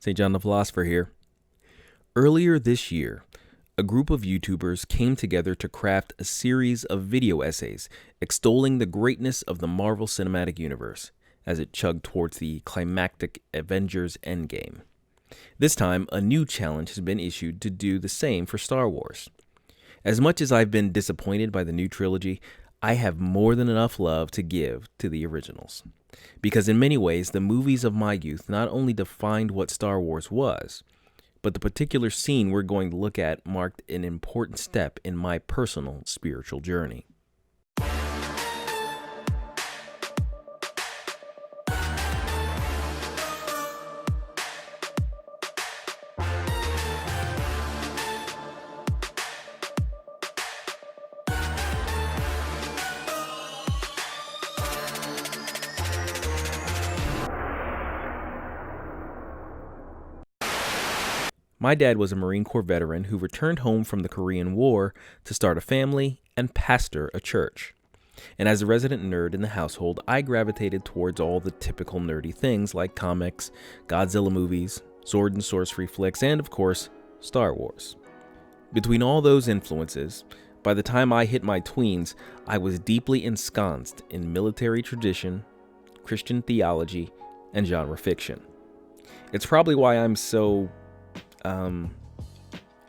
St. John the Philosopher here. Earlier this year, a group of YouTubers came together to craft a series of video essays extolling the greatness of the Marvel Cinematic Universe as it chugged towards the climactic Avengers Endgame. This time, a new challenge has been issued to do the same for Star Wars. As much as I've been disappointed by the new trilogy, I have more than enough love to give to the originals. Because in many ways, the movies of my youth not only defined what Star Wars was, but the particular scene we're going to look at marked an important step in my personal spiritual journey. My dad was a Marine Corps veteran who returned home from the Korean War to start a family and pastor a church. And as a resident nerd in the household, I gravitated towards all the typical nerdy things like comics, Godzilla movies, sword and sorcery flicks, and of course, Star Wars. Between all those influences, by the time I hit my tweens, I was deeply ensconced in military tradition, Christian theology, and genre fiction. It's probably why I'm so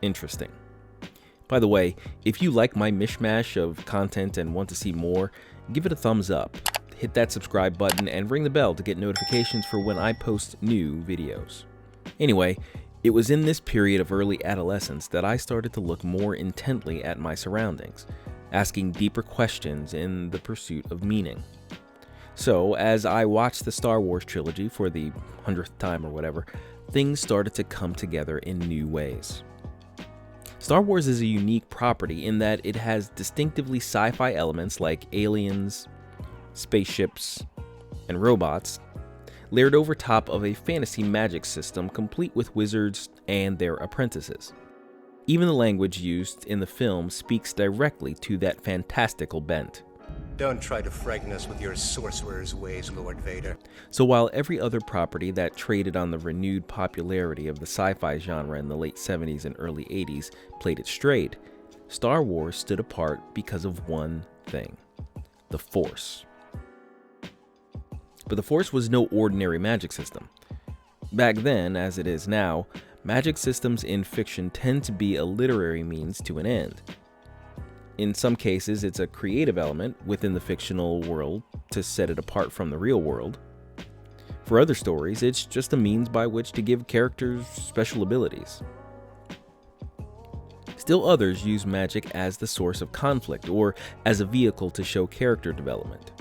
interesting. By the way, if you like my mishmash of content and want to see more, give it a thumbs up, hit that subscribe button, and ring the bell to get notifications for when I post new videos. Anyway, it was in this period of early adolescence that I started to look more intently at my surroundings, asking deeper questions in the pursuit of meaning. So, as I watched the Star Wars trilogy for the 100th time or whatever, things started to come together in new ways. Star Wars is a unique property in that it has distinctively sci-fi elements like aliens, spaceships, and robots, layered over top of a fantasy magic system complete with wizards and their apprentices. Even the language used in the film speaks directly to that fantastical bent. Don't try to frighten us with your sorcerer's ways, Lord Vader. So while every other property that traded on the renewed popularity of the sci-fi genre in the late 70s and early 80s played it straight, Star Wars stood apart because of one thing: the Force. But the Force was no ordinary magic system. Back then, as it is now, magic systems in fiction tend to be a literary means to an end. In some cases, it's a creative element within the fictional world to set it apart from the real world. For other stories, it's just a means by which to give characters special abilities. Still others use magic as the source of conflict or as a vehicle to show character development.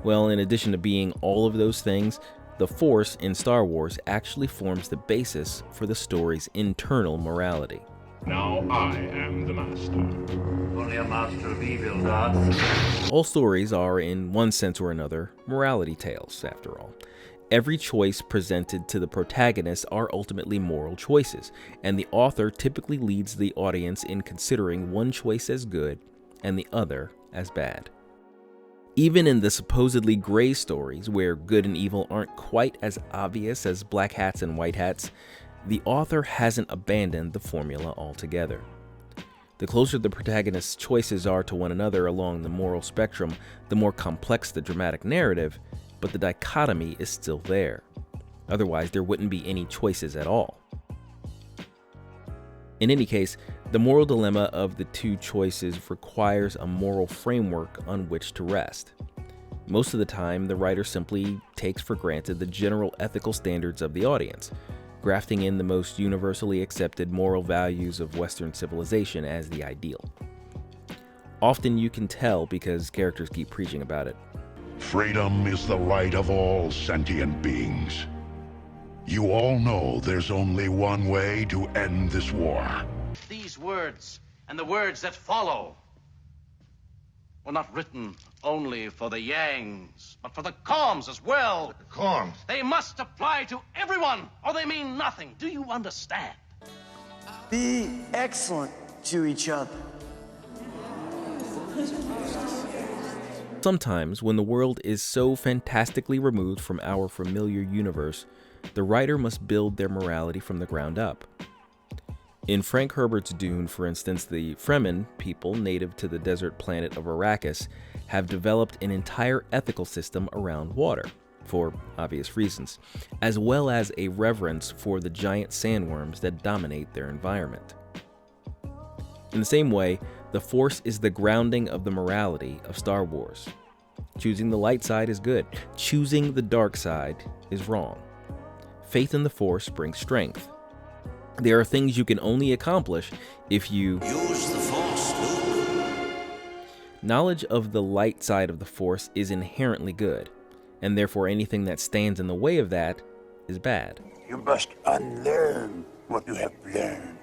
Well, in addition to being all of those things, the Force in Star Wars actually forms the basis for the story's internal morality. Now I am the master. Only a master of evil, gods. All stories are, in one sense or another, morality tales, after all. Every choice presented to the protagonist are ultimately moral choices, and the author typically leads the audience in considering one choice as good and the other as bad. Even in the supposedly gray stories, where good and evil aren't quite as obvious as black hats and white hats, the author hasn't abandoned the formula altogether. The closer the protagonist's choices are to one another along the moral spectrum, the more complex the dramatic narrative, but the dichotomy is still there. Otherwise, there wouldn't be any choices at all. In any case, the moral dilemma of the two choices requires a moral framework on which to rest. Most of the time, the writer simply takes for granted the general ethical standards of the audience, grafting in the most universally accepted moral values of Western civilization as the ideal. Often you can tell because characters keep preaching about it. Freedom is the right of all sentient beings. You all know there's only one way to end this war. These words and the words that follow were not written only for the Yangs, but for the Coms as well. The Coms. They must apply to everyone, or they mean nothing. Do you understand? Be excellent to each other. Sometimes, when the world is so fantastically removed from our familiar universe, the writer must build their morality from the ground up. In Frank Herbert's Dune, for instance, the Fremen people native to the desert planet of Arrakis have developed an entire ethical system around water, for obvious reasons, as well as a reverence for the giant sandworms that dominate their environment. In the same way, the Force is the grounding of the morality of Star Wars. Choosing the light side is good. Choosing the dark side is wrong. Faith in the Force brings strength. There are things you can only accomplish if you use the Force, Luke. Knowledge of the light side of the Force is inherently good, and therefore anything that stands in the way of that is bad. You must unlearn what you have learned.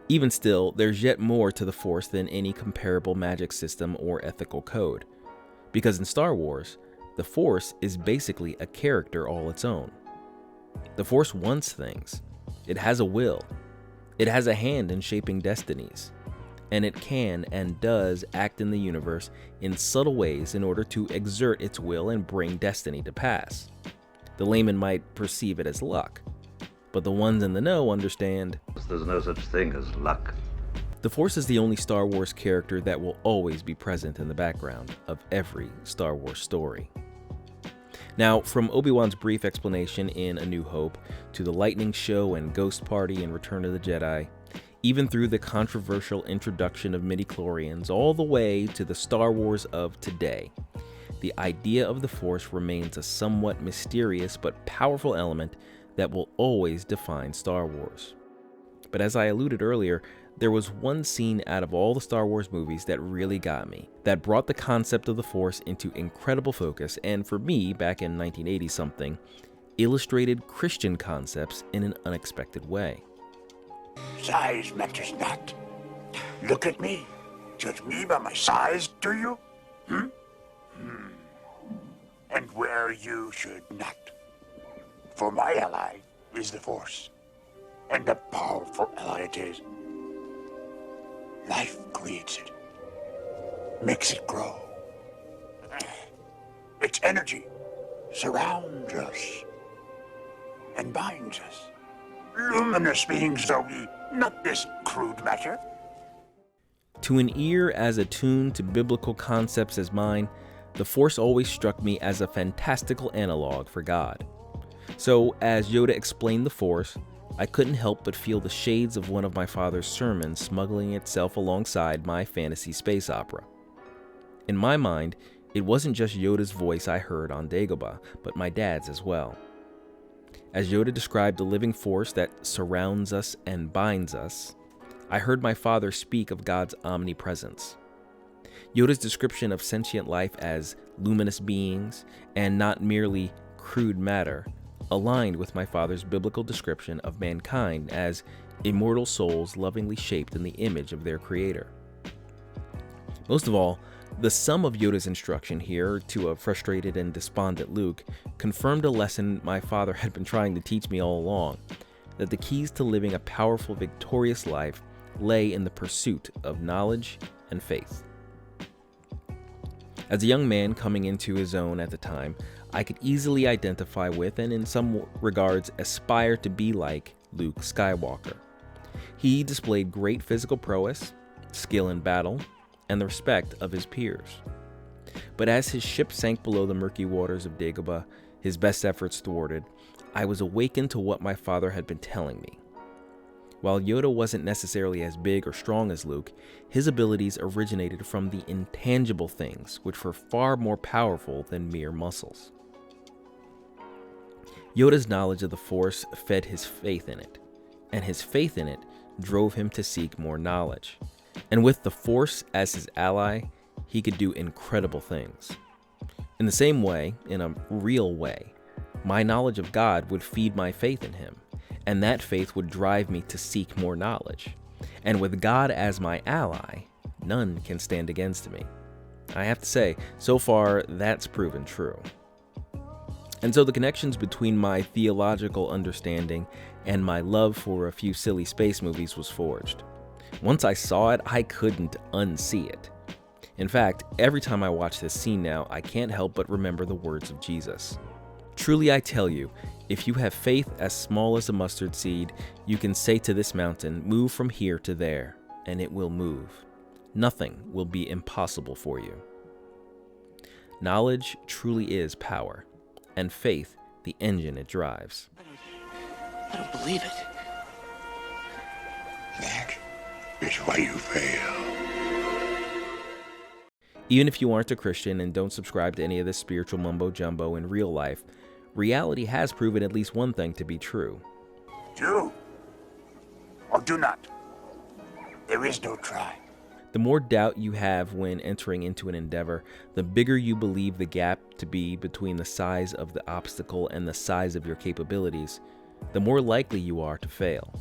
Even still, there's yet more to the Force than any comparable magic system or ethical code. Because in Star Wars, the Force is basically a character all its own. The Force wants things. It has a will. It has a hand in shaping destinies. And it can and does act in the universe in subtle ways in order to exert its will and bring destiny to pass. The layman might perceive it as luck, but the ones in the know understand There's no such thing as luck. the Force is the only Star Wars character that will always be present in the background of every Star Wars story. Now, from Obi-Wan's brief explanation in A New Hope, to the lightning show and ghost party in Return of the Jedi, even through the controversial introduction of midichlorians, all the way to the Star Wars of today, the idea of the Force remains a somewhat mysterious but powerful element that will always define Star Wars. But as I alluded earlier, there was one scene out of all the Star Wars movies that really got me, that brought the concept of the Force into incredible focus, and for me, back in 1980-something, illustrated Christian concepts in an unexpected way. Size matters not. Look at me. Judge me by my size, do you? And where you should not. For my ally is the Force. And a powerful ally it is. Life creates it. Makes it grow. Its energy surrounds us and binds us. Luminous beings are we, not this crude matter. To an ear as attuned to biblical concepts as mine, the Force always struck me as a fantastical analog for God. So, as Yoda explained the Force, I couldn't help but feel the shades of one of my father's sermons smuggling itself alongside my fantasy space opera. In my mind, it wasn't just Yoda's voice I heard on Dagobah, but my dad's as well. As Yoda described the living force that surrounds us and binds us, I heard my father speak of God's omnipresence. Yoda's description of sentient life as luminous beings and not merely crude matter aligned with my father's biblical description of mankind as immortal souls lovingly shaped in the image of their creator. Most of all, the sum of Yoda's instruction here to a frustrated and despondent Luke confirmed a lesson my father had been trying to teach me all along, that the keys to living a powerful, victorious life lay in the pursuit of knowledge and faith. As a young man coming into his own at the time, I could easily identify with and in some regards aspire to be like Luke Skywalker. He displayed great physical prowess, skill in battle, and the respect of his peers. But as his ship sank below the murky waters of Dagobah, his best efforts thwarted, I was awakened to what my father had been telling me. While Yoda wasn't necessarily as big or strong as Luke, his abilities originated from the intangible things which were far more powerful than mere muscles. Yoda's knowledge of the Force fed his faith in it, and his faith in it drove him to seek more knowledge. And with the Force as his ally, he could do incredible things. In the same way, in a real way, my knowledge of God would feed my faith in him, and that faith would drive me to seek more knowledge. And with God as my ally, none can stand against me. I have to say, so far, that's proven true. And so the connections between my theological understanding and my love for a few silly space movies was forged. Once I saw it, I couldn't unsee it. In fact, every time I watch this scene now, I can't help but remember the words of Jesus. Truly I tell you, if you have faith as small as a mustard seed, you can say to this mountain, move from here to there, and it will move. Nothing will be impossible for you. Knowledge truly is power, and faith the engine it drives. I don't believe it. That is why you fail. Even if you aren't a Christian and don't subscribe to any of this spiritual mumbo-jumbo in real life, reality has proven at least one thing to be true. Do or do not. There is no try. The more doubt you have when entering into an endeavor, the bigger you believe the gap to be between the size of the obstacle and the size of your capabilities, the more likely you are to fail.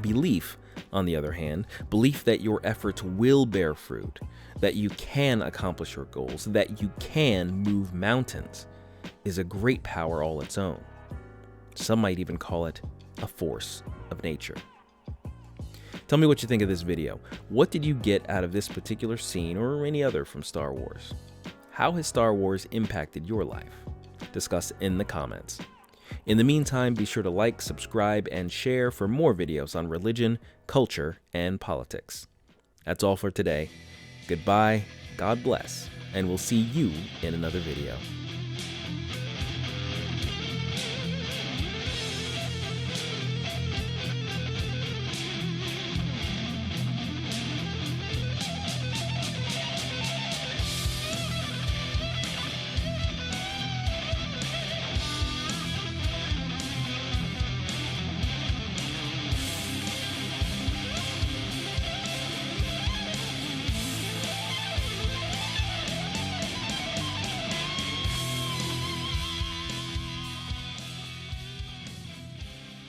Belief, on the other hand, belief that your efforts will bear fruit, that you can accomplish your goals, that you can move mountains, is a great power all its own. Some might even call it a force of nature. Tell me what you think of this video. What did you get out of this particular scene or any other from Star Wars? How has Star Wars impacted your life? Discuss in the comments. In the meantime, be sure to like, subscribe, and share for more videos on religion, culture, and politics. That's all for today. Goodbye, God bless, and we'll see you in another video.